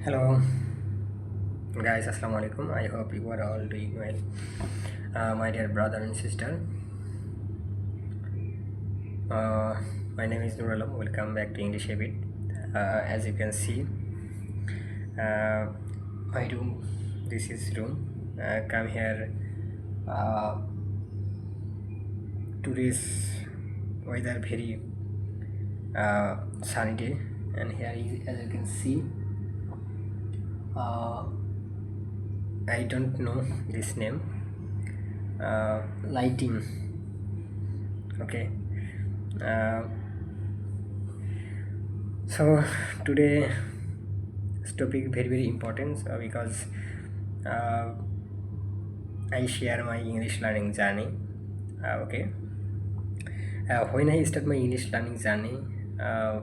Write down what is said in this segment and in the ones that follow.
Hello guys, assalamu alaikum. I hope you are all doing well. My dear brother and sister, uh, my name is Nur Alam. Welcome back to English Habit. As you can see, uh, my room, this is room. Come here. Uh, Today's weather very sunny day, and here is, as you can see, uh, I don't know this name. Lighting. Okay. Uh, so today this topic very important because uh, I share my English learning journey. Okay. When I start my English learning journey, uh,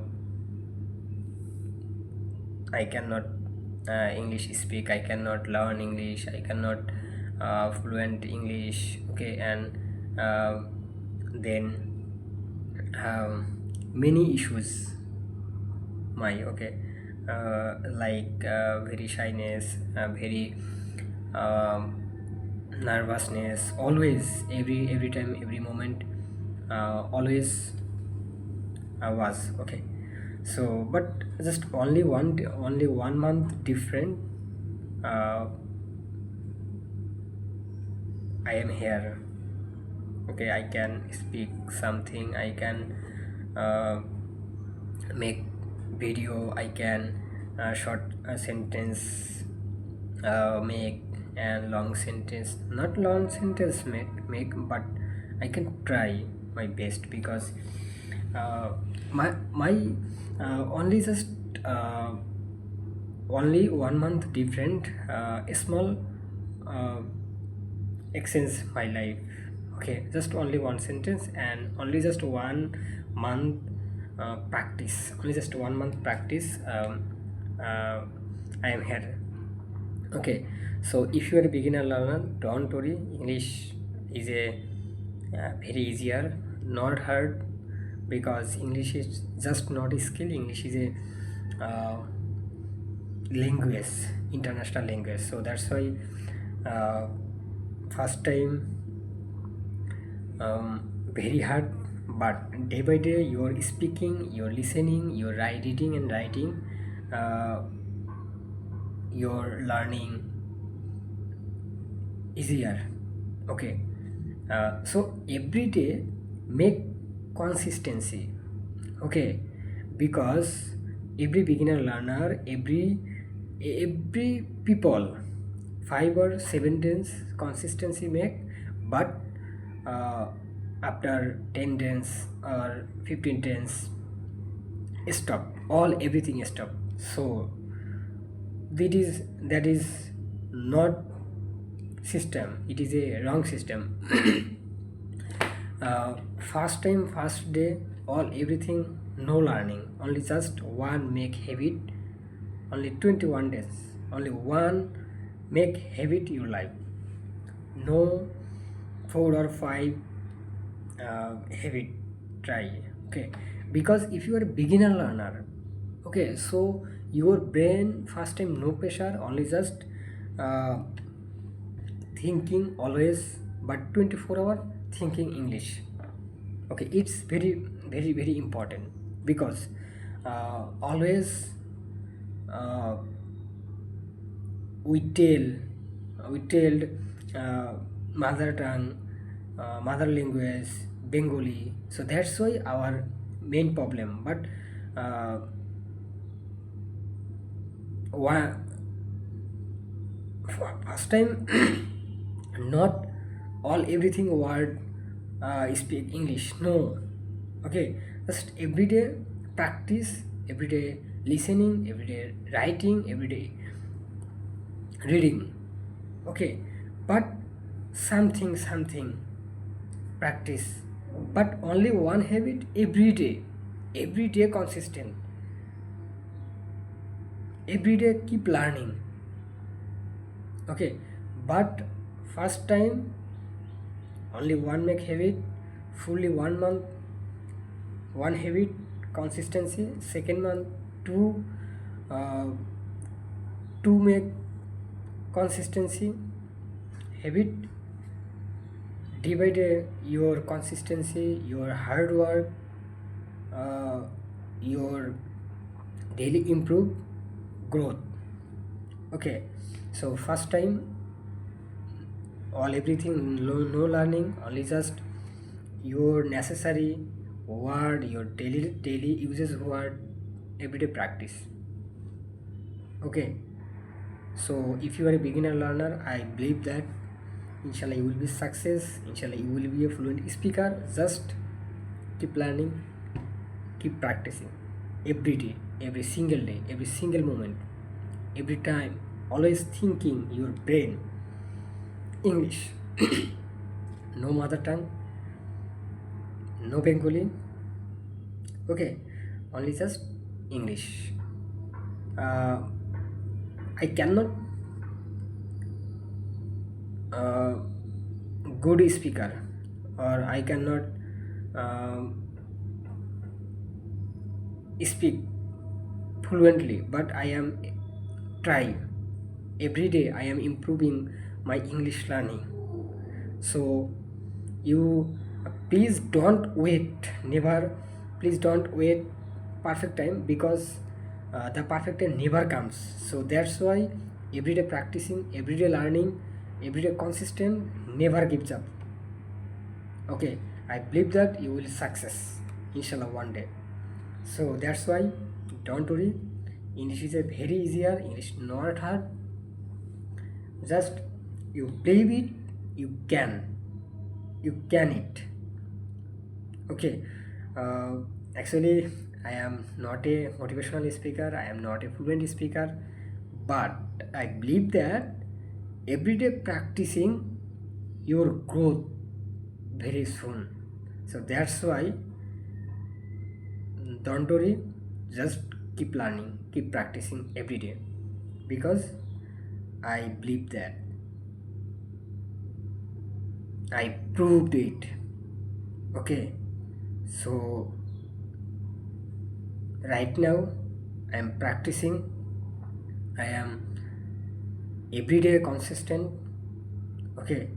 I cannot English speak. I cannot learn English. I cannot fluent English. Okay, and then many issues my like very shyness, very um, nervousness, always every time, every moment, always I was okay. So but just only 1 month different, uh, I am here. Okay, I can speak something, I can uh, make video, I can short sentence make, and long sentence, not long sentence make, but I can try my best because my only just uh, only 1 month different, small uh, exchange my life. Okay, just only one sentence and only just 1 month practice, only just 1 month practice, uh, I am here. Okay, so if you are a beginner learner, don't worry, English is a very easier, not hard, because English is just not a skill. English is a language, international language. So that's why uh, first time very hard, but day by day you're speaking, you're listening, you're reading and writing, uh, you're learning easier. Okay, so every day make consistency. Okay, because every beginner learner, every people 5 or 7 days consistency make, but uh, after 10 days or 15 days stop, all everything stop. So that is not system, it is a wrong system. First time, first day, all everything, no learning, only just one make habit, only 21 days, only one make habit your life, no 4 or 5 habit try. Okay, because if you are a beginner learner, okay, so your brain first time no pressure, only just uh, thinking always, but 24 hour thinking English. Okay, it's very important, because always uh, we tell mother tongue, mother language Bengali, so that's why our main problem. But uh, one first time not all everything word speak English, no. Okay, just everyday practice, everyday listening, everyday writing, everyday reading. Okay, but something practice, but only one habit every day consistent, every day keep learning. Okay, but first time only one make habit, fully 1 month one habit consistency, second month two, uh, to make consistency habit, day by day your consistency, your hard work, your daily improve growth. Okay, so first time all everything no learning, only just your necessary word, your daily uses word, everyday practice. Okay, so if you are a beginner learner, I believe that inshallah you will be success, inshallah you will be a fluent speaker. Just keep learning, keep practicing every day, every single day, every single moment, every time. Always thinking your brain English. No mother tongue, no Bengali. Okay, only just English. I cannot good speaker, or I cannot speak fluently, but I am trying every day. I am improving my English learning. So you please don't wait, never, please don't wait perfect time, because the perfect time never comes. So that's why everyday practicing, everyday learning, everyday consistent, never gives up. Okay, I believe that you will success inshallah one day. So that's why don't worry, English is a very easier, English not hard. Just you believe it, you can it. Okay, actually I am not a motivational speaker, I am not a fluent speaker, but I believe that everyday practicing your growth very soon. So that's why don't worry, just keep learning, keep practicing every day, because I believe that I proved it. Okay, so right now I am practicing, I am everyday consistent. Okay,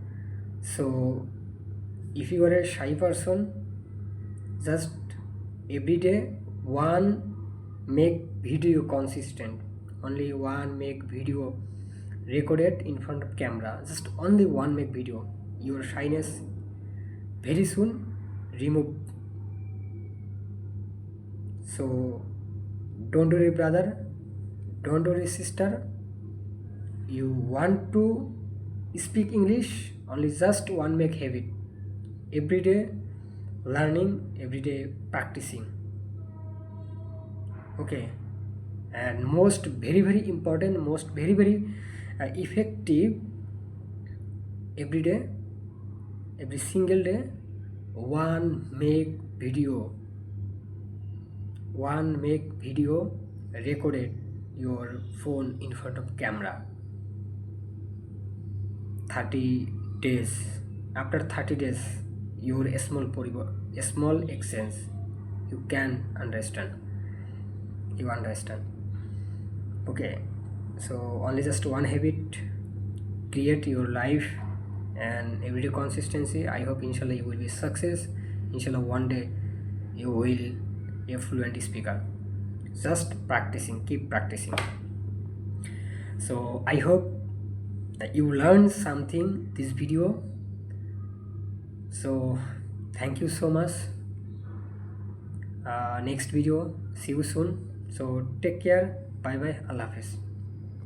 so if you are a shy person, just everyday one make video consistent, only one make video recorded in front of camera, just only one make video. Your shyness very soon remove. So don't worry brother, don't worry sister, you want to speak English, only just one make habit, everyday learning, everyday practicing. Okay, and most very important, most very effective, every day, every single day, one make video recorded your phone in front of camera. 30 days, after 30 days your small exchange, you can understand, you understand. Okay, so only just one habit create your life, and everyday consistency. I hope inshallah you will be success, inshallah one day you will be a fluent speaker. Just practicing, keep practicing. So I hope that you learned something this video. So thank you so much. Next video, see you soon. So take care, bye bye, Allah Hafiz.